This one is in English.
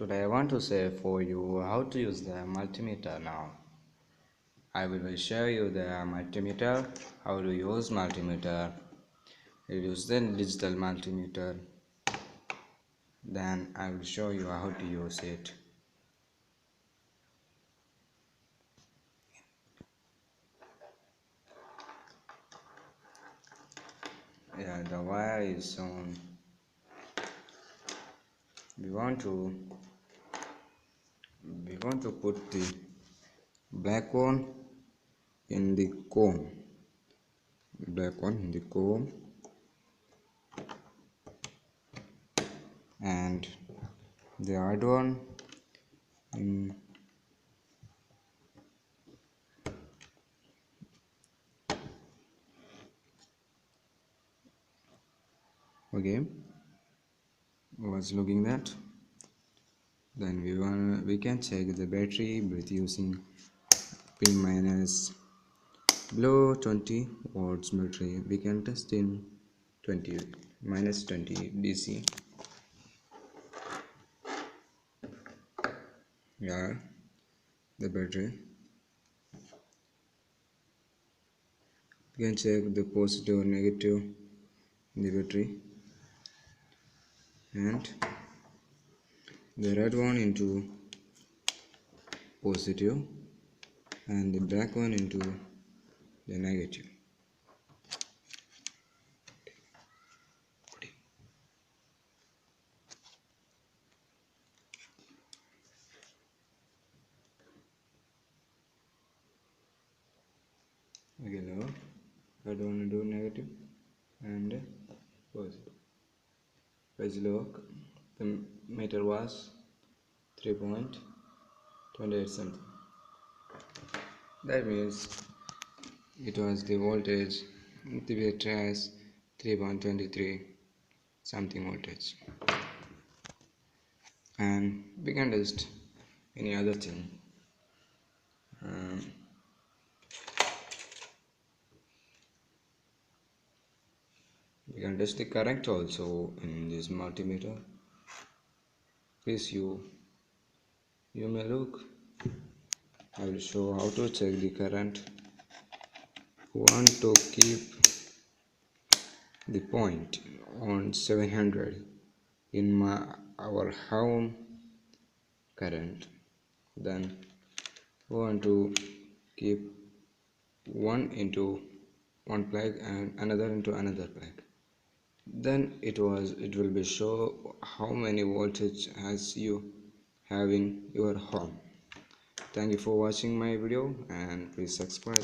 Today I want to say for you how to use the multimeter now. I will show you the multimeter, how to use multimeter. You use the digital multimeter. Then I will show you how to use it. Yeah, the wire is on. We want to put the black one in the comb. And the other one in okay. Was looking that. Then we can check the battery with using pin minus below 20 watts battery. We can test in 20 minus 20 DC. Yeah, the battery. You can check the positive or negative in the battery, and the red one into positive and the black one into the negative. Okay, now I don't want to do negative and positive. Let's look. The meter was 3.28 something. That means it was the voltage. The battery has 3.23 something voltage, and we can test any other thing. We can test the current also in this multimeter. Please you may look. I will show how to check the current. We want to keep the point on 700 in our home current. Then we want to keep one into one plug and another into another plug. Then it will be show how many voltage as you have in your home. Thank you for watching my video, and please subscribe.